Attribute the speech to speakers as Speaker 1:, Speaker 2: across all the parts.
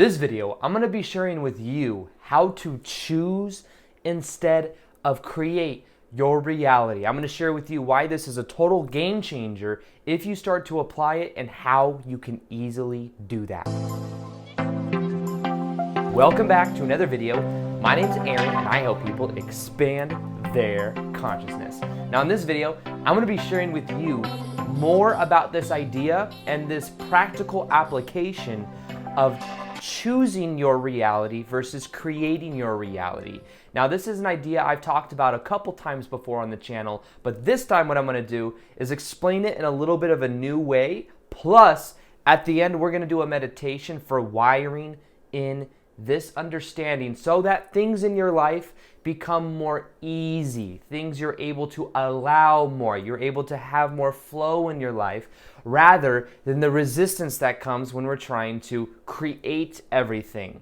Speaker 1: This video, I'm going to be sharing with you how to choose instead of create your reality. I'm going to share with you why this is a total game changer if you start to apply it and how you can easily do that. Welcome back to another video. My name's Aaron and I help people expand their consciousness. Now in this video, I'm going to be sharing with you more about this idea and this practical application of choosing your reality versus creating your reality. Now this is an idea I've talked about a couple times before on the channel, but this time what I'm going to do is explain it in a little bit of a new way. Plus, at the end, we're going to do a meditation for wiring in this understanding so that things in your life become more easy. Things you're able to allow more. You're able to have more flow in your life rather than the resistance that comes when we're trying to create everything.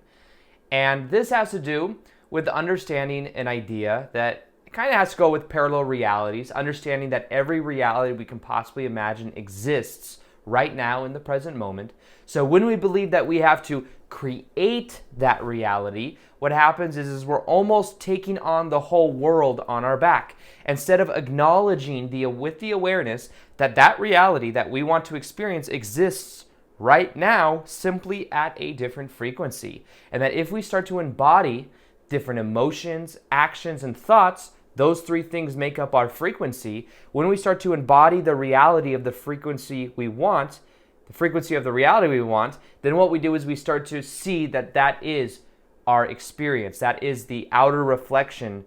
Speaker 1: And this has to do with understanding an idea that kind of has to go with parallel realities, understanding that every reality we can possibly imagine exists right now in the present moment. So when we believe that we have to create that reality, what happens is we're almost taking on the whole world on our back. Instead of acknowledging with the awareness that that reality that we want to experience exists right now, simply at a different frequency. And that if we start to embody different emotions, actions, and thoughts, those three things make up our frequency. When we start to embody the reality of the frequency we want, the frequency of the reality we want, then what we do is we start to see that that is our experience. That is the outer reflection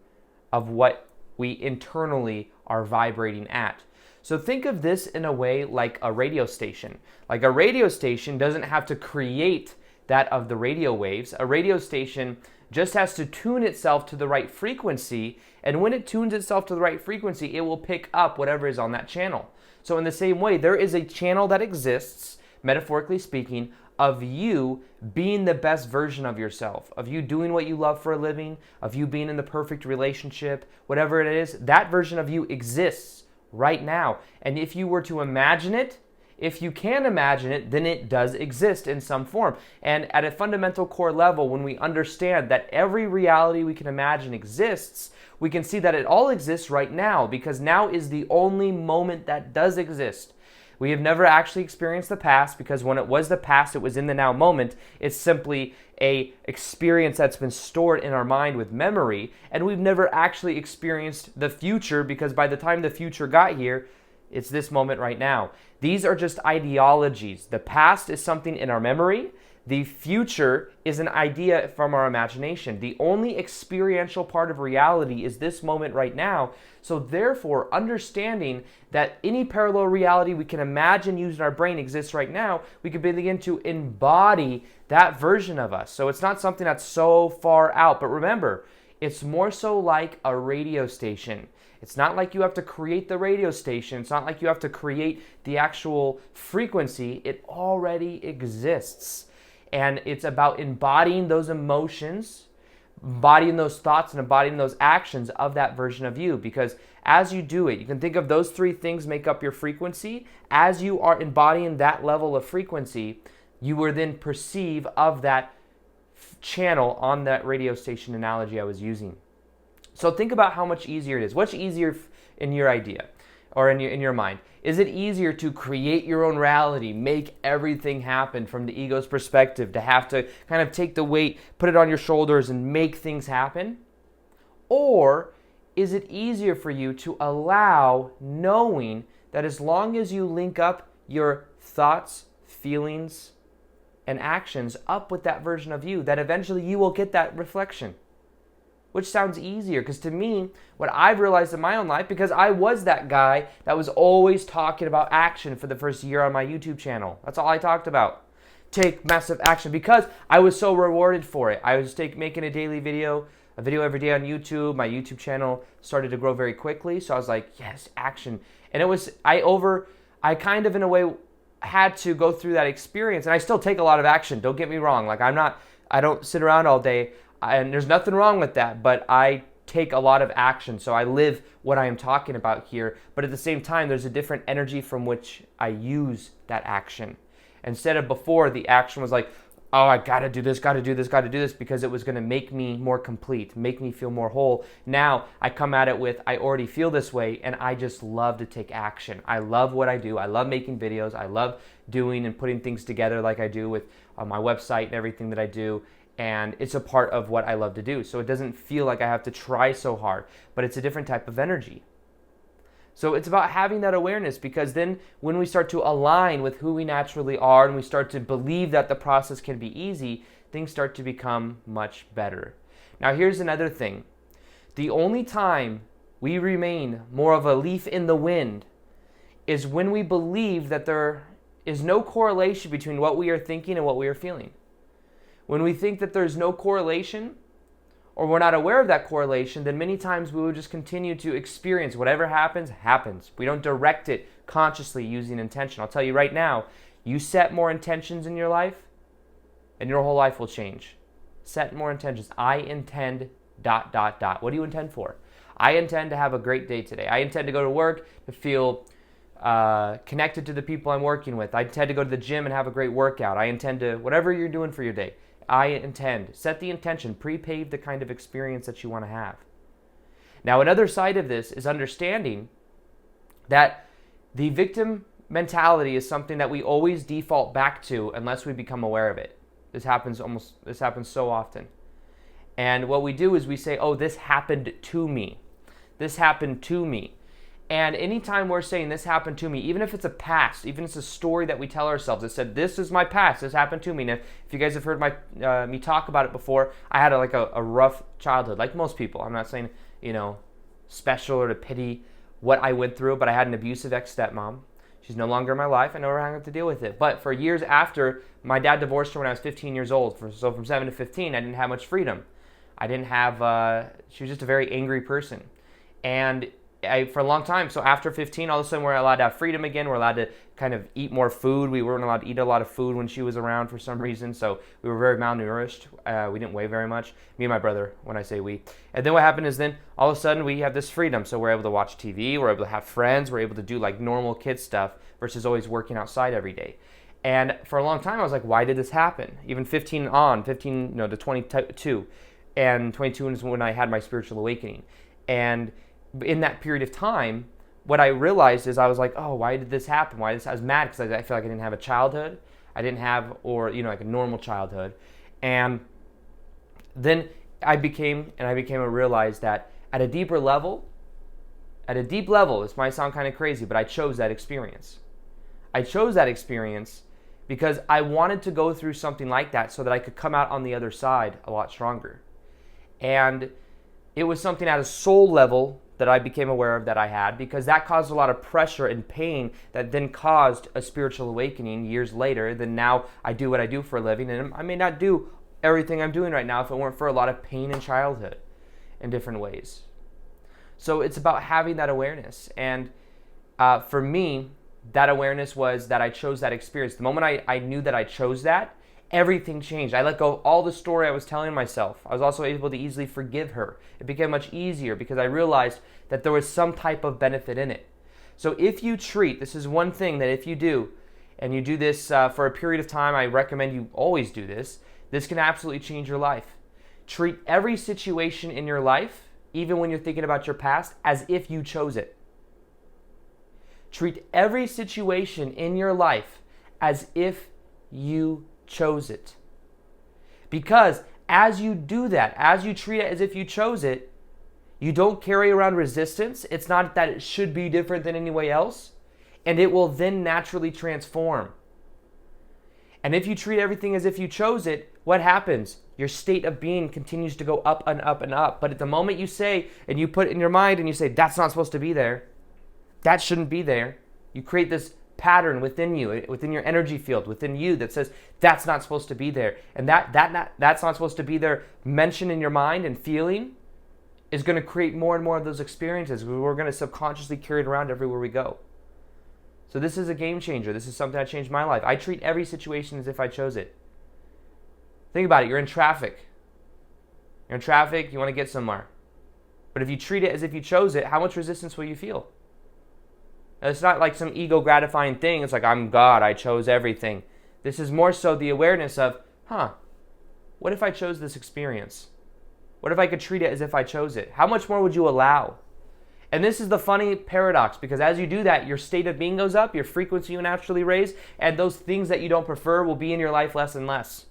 Speaker 1: of what we internally are vibrating at. So think of this in a way like a radio station. Like a radio station doesn't have to create that of the radio waves. A radio station just has to tune itself to the right frequency, and when it tunes itself to the right frequency, it will pick up whatever is on that channel. So in the same way, there is a channel that exists, metaphorically speaking, of you being the best version of yourself, of you doing what you love for a living, of you being in the perfect relationship, whatever it is, that version of you exists right now. And if you were to imagine it, if you can imagine it, then it does exist in some form. And at a fundamental core level, when we understand that every reality we can imagine exists, we can see that it all exists right now, because now is the only moment that does exist. We have never actually experienced the past, because when it was the past, it was in the now moment. It's simply a experience that's been stored in our mind with memory, and we've never actually experienced the future, because by the time the future got here, it's this moment right now. These are just ideologies. The past is something in our memory. The future is an idea from our imagination. The only experiential part of reality is this moment right now. So therefore, understanding that any parallel reality we can imagine using our brain exists right now, we can begin to embody that version of us. So it's not something that's so far out. But remember, it's more so like a radio station. It's not like you have to create the radio station. It's not like you have to create the actual frequency. It already exists. And it's about embodying those emotions, embodying those thoughts, and embodying those actions of that version of you. Because as you do it, you can think of those three things make up your frequency. As you are embodying that level of frequency, you will then perceive of that channel on that radio station analogy I was using. So think about how much easier it is. What's easier in your idea or in your mind? Is it easier to create your own reality, make everything happen from the ego's perspective, to have to kind of take the weight, put it on your shoulders and make things happen? Or is it easier for you to allow knowing that as long as you link up your thoughts, feelings, and actions up with that version of you, that eventually you will get that reflection? Which sounds easier, because to me, what I've realized in my own life, because I was that guy that was always talking about action for the first year on my YouTube channel. That's all I talked about. Take massive action, because I was so rewarded for it. I was making a daily video, a video every day on YouTube. My YouTube channel started to grow very quickly, so I was like, yes, action. And it was, I kind of in a way had to go through that experience, and I still take a lot of action. Don't get me wrong. Like I don't sit around all day. And there's nothing wrong with that, but I take a lot of action. So I live what I am talking about here. But at the same time, there's a different energy from which I use that action. Instead of before, the action was like, oh, I gotta do this, gotta do this, gotta do this, because it was gonna make me more complete, make me feel more whole. Now I come at it with, I already feel this way, and I just love to take action. I love what I do. I love making videos. I love doing and putting things together like I do with my website and everything that I do. And it's a part of what I love to do. So it doesn't feel like I have to try so hard, but it's a different type of energy. So it's about having that awareness, because then when we start to align with who we naturally are and we start to believe that the process can be easy, things start to become much better. Now here's another thing. The only time we remain more of a leaf in the wind is when we believe that there is no correlation between what we are thinking and what we are feeling. When we think that there's no correlation, or we're not aware of that correlation, then many times we will just continue to experience whatever happens, happens. We don't direct it consciously using intention. I'll tell you right now, you set more intentions in your life, and your whole life will change. Set more intentions. I intend ... What do you intend for? I intend to have a great day today. I intend to go to work to feel connected to the people I'm working with. I intend to go to the gym and have a great workout. I intend to, whatever you're doing for your day, I intend. Set the intention. Pre-pave the kind of experience that you want to have. Now, another side of this is understanding that the victim mentality is something that we always default back to unless we become aware of it. This happens so often. And what we do is we say, oh, this happened to me. This happened to me. And anytime we're saying this happened to me, even if it's a past, even if it's a story that we tell ourselves that said, this is my past, this happened to me. Now, if you guys have heard me talk about it before, I had a rough childhood, like most people. I'm not saying, special or to pity what I went through, but I had an abusive ex-stepmom. She's no longer in my life. I never had to deal with it. But for years after, my dad divorced her when I was 15 years old. So from 7 to 15, I didn't have much freedom. I didn't have, she was just a very angry person. And for a long time, so after 15, all of a sudden we're allowed to have freedom again. We're allowed to kind of eat more food. We weren't allowed to eat a lot of food when she was around for some reason, so we were very malnourished. We didn't weigh very much. Me and my brother, when I say we. And then what happened is then all of a sudden we have this freedom. So we're able to watch TV, we're able to have friends, we're able to do like normal kid stuff versus always working outside every day. And for a long time I was like, why did this happen? Even 15 to 22. And 22 is when I had my spiritual awakening. And in that period of time, what I realized is I was like, oh, why did this happen? I was mad because I feel like I didn't have a childhood. I didn't have, like a normal childhood. And then I became to realize that at a deep level, this might sound kind of crazy, but I chose that experience. I chose that experience because I wanted to go through something like that so that I could come out on the other side a lot stronger. And it was something at a soul level that I became aware of that I had, because that caused a lot of pressure and pain that then caused a spiritual awakening years later. Then now I do what I do for a living, and I may not do everything I'm doing right now if it weren't for a lot of pain in childhood in different ways. So it's about having that awareness. And for me, that awareness was that I chose that experience. The moment I knew that I chose that, everything changed. I let go of all the story I was telling myself. I was also able to easily forgive her. It became much easier because I realized that there was some type of benefit in it. So if you treat, this is one thing that if you do, and you do this for a period of time, I recommend you always do this. This can absolutely change your life. Treat every situation in your life, even when you're thinking about your past, as if you chose it. Treat every situation in your life as if you chose it. Because as you do that, as you treat it as if you chose it, you don't carry around resistance. It's not that it should be different than anybody else, and it will then naturally transform. And if you treat everything as if you chose it, what happens? Your state of being continues to go up and up and up. But at the moment you say, and you put it in your mind and you say, that's not supposed to be there, that shouldn't be there, you create this pattern within you, within your energy field, within you that says that's not supposed to be there. And that's not supposed to be there mentioned in your mind and feeling is going to create more and more of those experiences. We're going to subconsciously carry it around everywhere we go. So this is a game changer. This is something that changed my life. I treat every situation as if I chose it. Think about it. You're in traffic. You want to get somewhere. But if you treat it as if you chose it, how much resistance will you feel? It's not like some ego gratifying thing. It's like, I'm God, I chose everything. This is more so the awareness of, what if I chose this experience? What if I could treat it as if I chose it? How much more would you allow? And this is the funny paradox, because as you do that, your state of being goes up, your frequency will naturally raise, and those things that you don't prefer will be in your life less and less.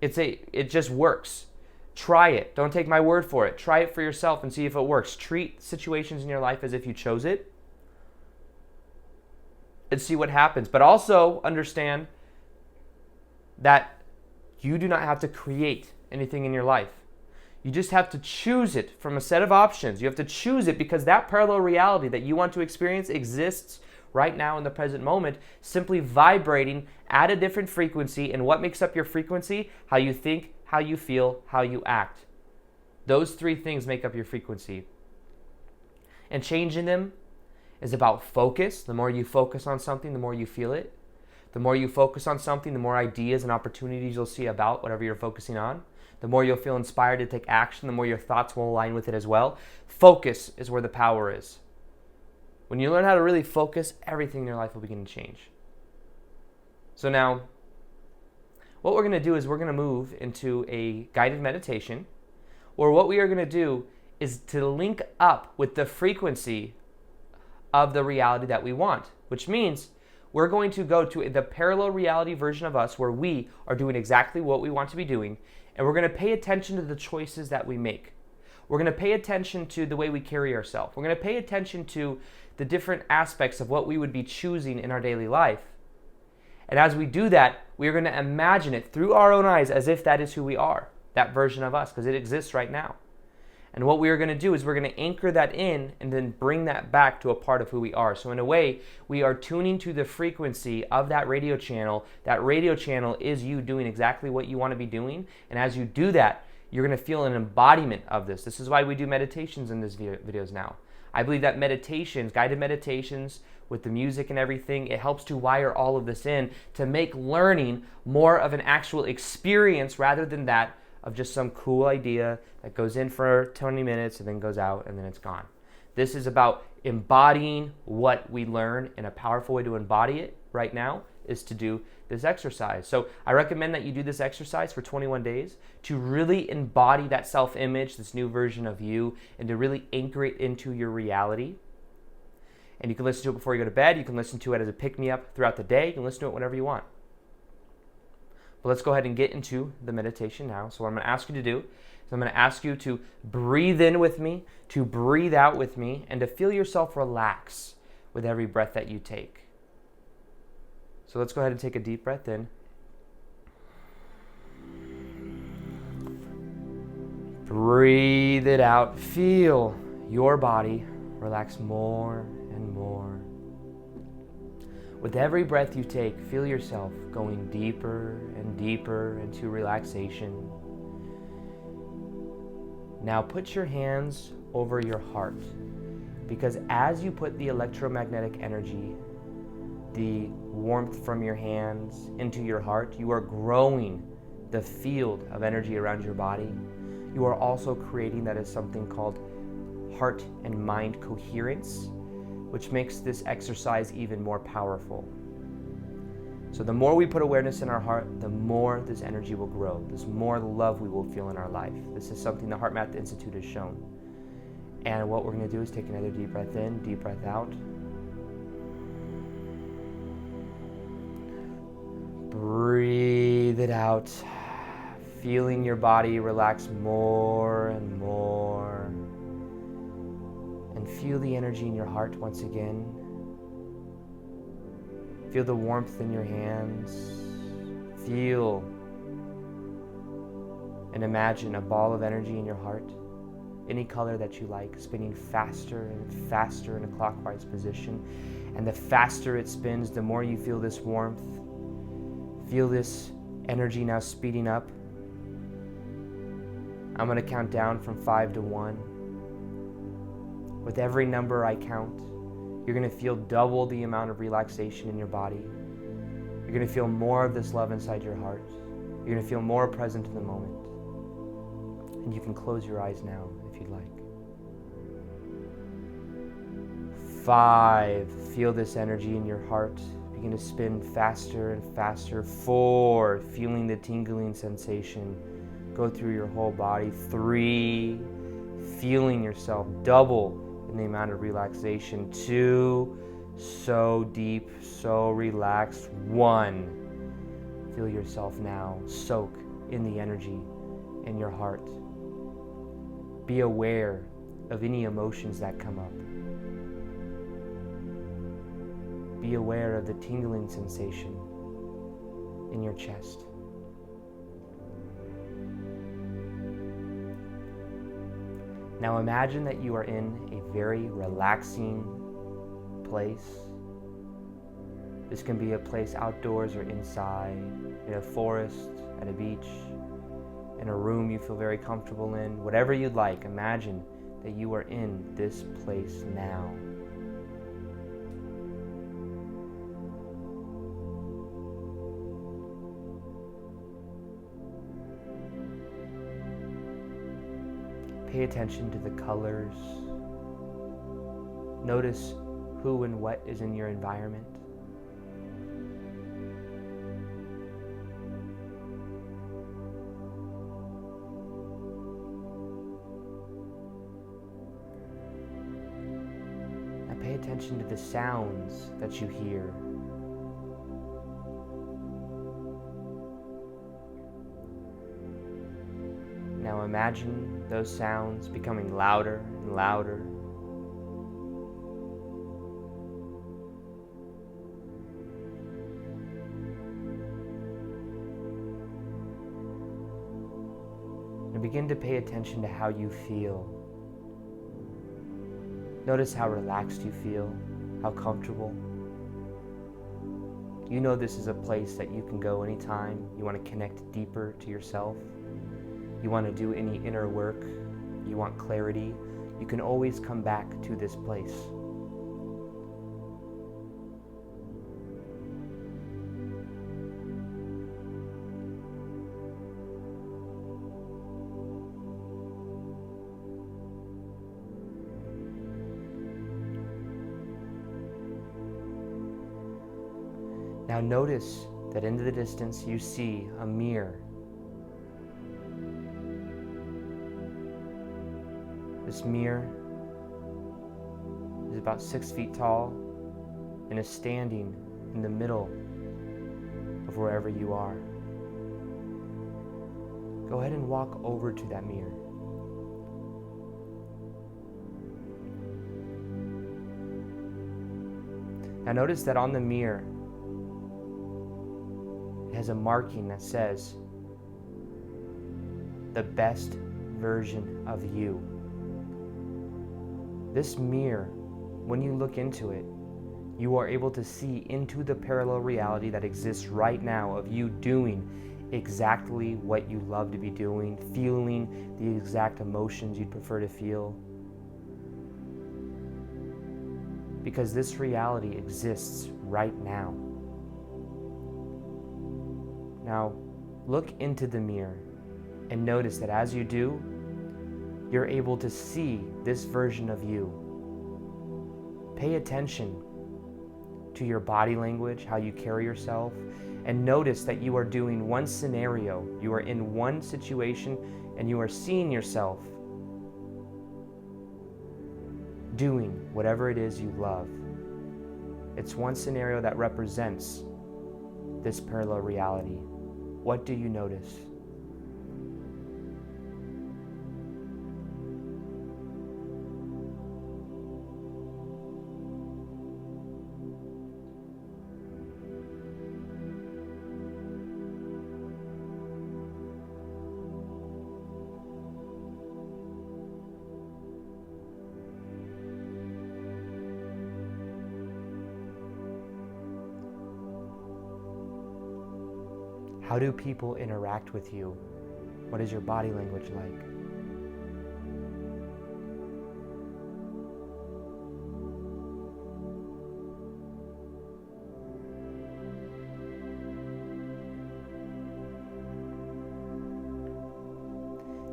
Speaker 1: It just works. Try it. Don't take my word for it. Try it for yourself and see if it works. Treat situations in your life as if you chose it and see what happens. But also understand that you do not have to create anything in your life. You just have to choose it from a set of options. You have to choose it because that parallel reality that you want to experience exists right now in the present moment, simply vibrating at a different frequency. And what makes up your frequency? How you think, how you feel, how you act. Those three things make up your frequency. And changing them is about focus. The more you focus on something, the more you feel it. The more you focus on something, the more ideas and opportunities you'll see about whatever you're focusing on. The more you'll feel inspired to take action, the more your thoughts will align with it as well. Focus is where the power is. When you learn how to really focus, everything in your life will begin to change. So now, what we're going to do is we're going to move into a guided meditation, or what we are going to do is to link up with the frequency of the reality that we want, which means we're going to go to the parallel reality version of us where we are doing exactly what we want to be doing, and we're going to pay attention to the choices that we make. We're going to pay attention to the way we carry ourselves. We're going to pay attention to the different aspects of what we would be choosing in our daily life. And as we do that, we are going to imagine it through our own eyes as if that is who we are, that version of us, because it exists right now. And what we are going to do is we're going to anchor that in and then bring that back to a part of who we are. So in a way, we are tuning to the frequency of that radio channel. That radio channel is you doing exactly what you want to be doing. And as you do that, you're going to feel an embodiment of this. This is why we do meditations in these videos now. I believe that meditations, guided meditations with the music and everything, it helps to wire all of this in to make learning more of an actual experience rather than that of just some cool idea that goes in for 20 minutes and then goes out and then it's gone. This is about embodying what we learn, and a powerful way to embody it right now is to do this exercise. So I recommend that you do this exercise for 21 days to really embody that self-image, this new version of you, and to really anchor it into your reality. And you can listen to it before you go to bed. You can listen to it as a pick-me-up throughout the day. You can listen to it whenever you want. But let's go ahead and get into the meditation now. So what I'm going to ask you to do is I'm going to ask you to breathe in with me, to breathe out with me, and to feel yourself relax with every breath that you take. So let's go ahead and take a deep breath in. Breathe it out. Feel your body relax more and more. With every breath you take, feel yourself going deeper and deeper into relaxation. Now put your hands over your heart, because as you put the electromagnetic energy, the warmth from your hands into your heart, you are growing the field of energy around your body. You are also creating that is something called heart and mind coherence, which makes this exercise even more powerful. So the more we put awareness in our heart, the more this energy will grow. The more love we will feel in our life. This is something the HeartMath Institute has shown. And what we're going to do is take another deep breath in, deep breath out. Breathe it out, feeling your body relax more and more. And feel the energy in your heart once again. Feel the warmth in your hands. Feel and imagine a ball of energy in your heart, any color that you like, spinning faster and faster in a clockwise position. And the faster it spins, the more you feel this warmth. Feel this energy now speeding up. I'm going to count down from 5 to 1. With every number I count, you're going to feel double the amount of relaxation in your body. You're going to feel more of this love inside your heart. You're going to feel more present in the moment. And you can close your eyes now if you'd like. 5. Feel this energy in your heart Begin to spin faster and faster. 4, feeling the tingling sensation go through your whole body. 3, feeling yourself double in the amount of relaxation. 2, so deep, so relaxed. 1, feel yourself now soak in the energy in your heart. Be aware of any emotions that come up. Be aware of the tingling sensation in your chest. Now imagine that you are in a very relaxing place. This can be a place outdoors or inside, in a forest, at a beach, in a room you feel very comfortable in. Whatever you'd like, imagine that you are in this place now. Pay attention to the colors. Notice who and what is in your environment. Now pay attention to the sounds that you hear. Now imagine those sounds becoming louder and louder. And begin to pay attention to how you feel. Notice how relaxed you feel, how comfortable. You know this is a place that you can go anytime you want to connect deeper to yourself. You want to do any inner work, you want clarity, you can always come back to this place. Now notice that into the distance you see a mirror. This mirror is about 6 feet tall and is standing in the middle of wherever you are. Go ahead and walk over to that mirror. Now notice that on the mirror, it has a marking that says, "The best version of you." This mirror, when you look into it, you are able to see into the parallel reality that exists right now of you doing exactly what you love to be doing, feeling the exact emotions you'd prefer to feel. Because this reality exists right now. Now, look into the mirror and notice that as you do, you're able to see this version of you. Pay attention to your body language, how you carry yourself, and notice that you are doing one scenario, you are in one situation, and you are seeing yourself doing whatever it is you love. It's one scenario that represents this parallel reality. What do you notice? How do people interact with you? What is your body language like?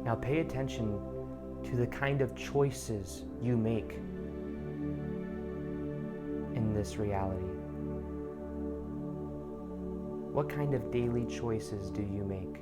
Speaker 1: Now pay attention to the kind of choices you make in this reality. What kind of daily choices do you make?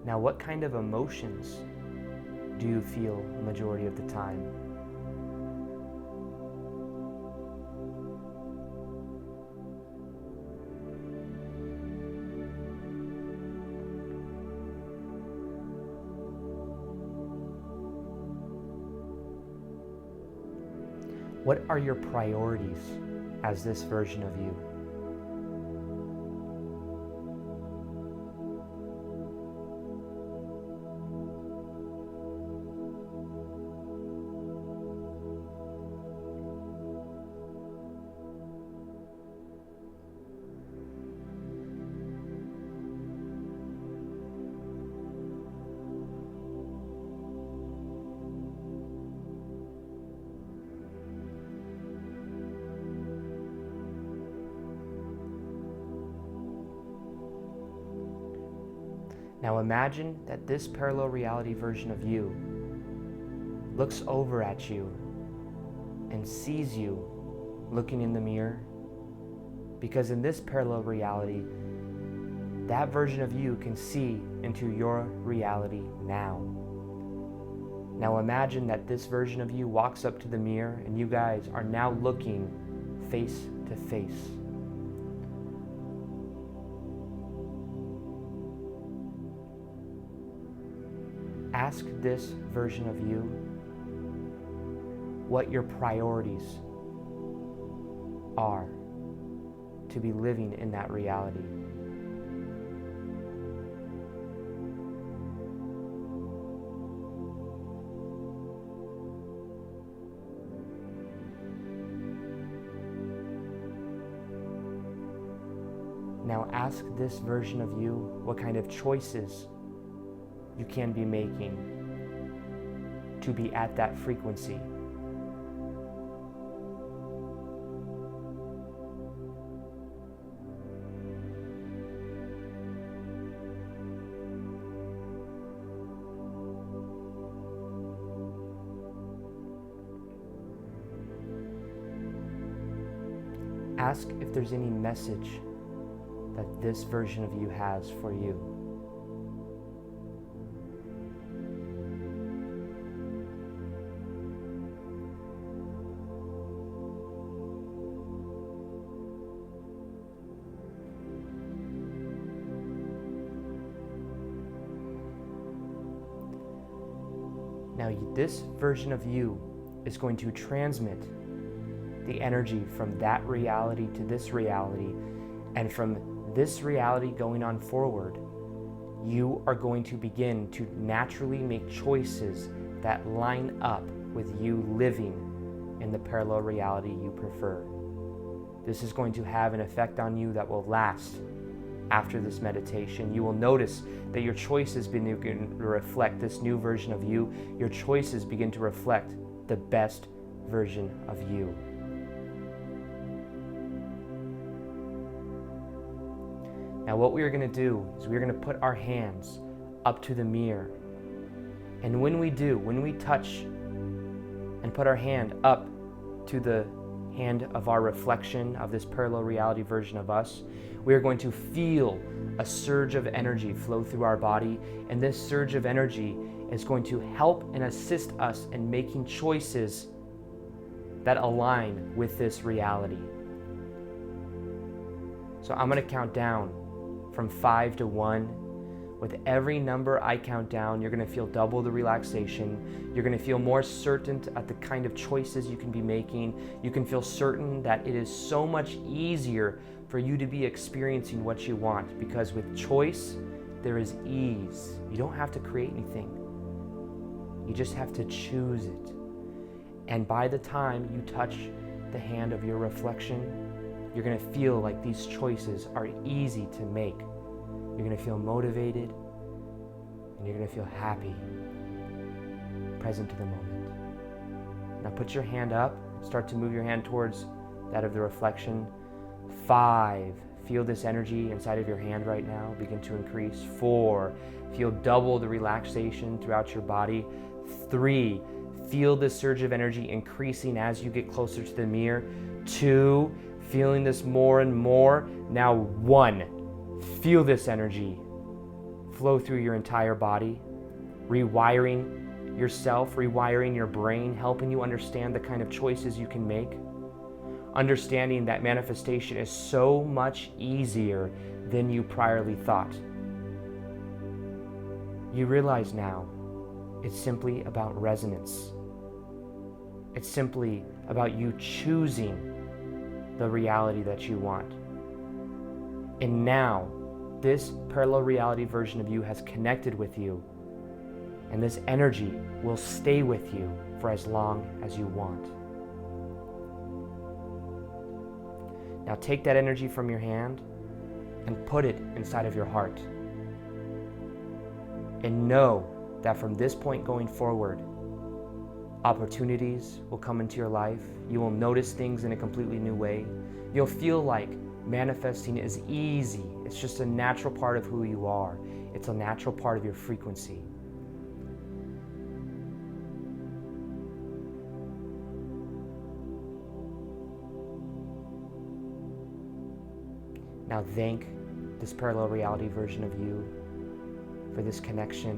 Speaker 1: Now, what kind of emotions do you feel the majority of the time? What are your priorities as this version of you? Now imagine that this parallel reality version of you looks over at you and sees you looking in the mirror, because in this parallel reality, that version of you can see into your reality now. Now imagine that this version of you walks up to the mirror and you guys are now looking face to face. Ask this version of you what your priorities are to be living in that reality. Now ask this version of you what kind of choices you can be making to be at that frequency. Ask if there's any message that this version of you has for you. Now, this version of you is going to transmit the energy from that reality to this reality, and from this reality going on forward, you are going to begin to naturally make choices that line up with you living in the parallel reality you prefer. This is going to have an effect on you that will last after this meditation. You will notice that your choices begin to reflect this new version of you. Your choices begin to reflect the best version of you. Now what we are going to do is we're going to put our hands up to the mirror. And when we do, when we touch and put our hand up to the hand of our reflection of this parallel reality version of us, we are going to feel a surge of energy flow through our body, and this surge of energy is going to help and assist us in making choices that align with this reality. So I'm going to count down from 5 to 1. With every number I count down, you're going to feel double the relaxation. You're going to feel more certain at the kind of choices you can be making. You can feel certain that it is so much easier for you to be experiencing what you want, because with choice, there is ease. You don't have to create anything. You just have to choose it. And by the time you touch the hand of your reflection, you're going to feel like these choices are easy to make. You're going to feel motivated, and you're going to feel happy, present to the moment. Now put your hand up, start to move your hand towards that of the reflection. 5, feel this energy inside of your hand right now begin to increase. 4, feel double the relaxation throughout your body. 3, feel this surge of energy increasing as you get closer to the mirror. 2, feeling this more and more. Now 1, feel this energy flow through your entire body, rewiring yourself, rewiring your brain, helping you understand the kind of choices you can make, understanding that manifestation is so much easier than you priorly thought. You realize now it's simply about resonance. It's simply about you choosing the reality that you want. And now, this parallel reality version of you has connected with you, and this energy will stay with you for as long as you want. Now take that energy from your hand and put it inside of your heart. And know that from this point going forward, opportunities will come into your life. You will notice things in a completely new way. You'll feel like manifesting is easy. It's just a natural part of who you are. It's a natural part of your frequency. Now thank this parallel reality version of you for this connection.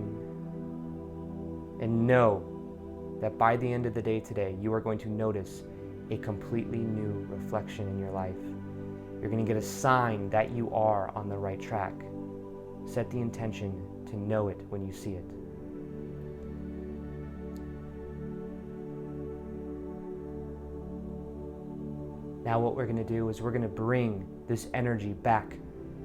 Speaker 1: And know that by the end of the day today, you are going to notice a completely new reflection in your life. You're going to get a sign that you are on the right track. Set the intention to know it when you see it. Now what we're going to do is we're going to bring this energy back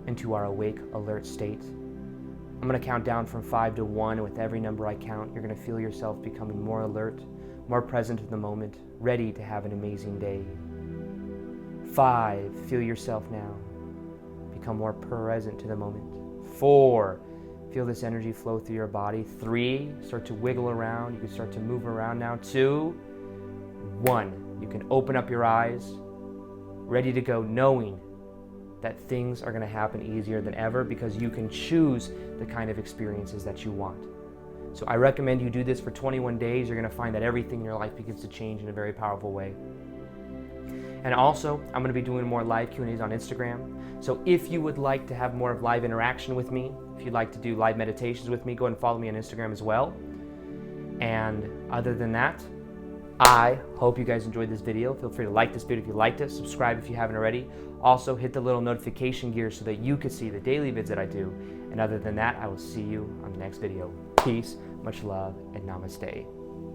Speaker 1: into our awake, alert state. I'm going to count down from 5 to 1, and with every number I count, you're going to feel yourself becoming more alert, more present in the moment, ready to have an amazing day. 5, feel yourself now become more present to the moment. 4, feel this energy flow through your body. 3, start to wiggle around. You can start to move around now. 2, 1, you can open up your eyes, ready to go, knowing that things are going to happen easier than ever because you can choose the kind of experiences that you want. So I recommend you do this for 21 days. You're going to find that everything in your life begins to change in a very powerful way. And also, I'm going to be doing more live Q&As on Instagram. So if you would like to have more of live interaction with me, if you'd like to do live meditations with me, go ahead and follow me on Instagram as well. And other than that, I hope you guys enjoyed this video. Feel free to like this video if you liked it, subscribe if you haven't already. Also, hit the little notification gear so that you can see the daily vids that I do. And other than that, I will see you on the next video. Peace, much love, and namaste.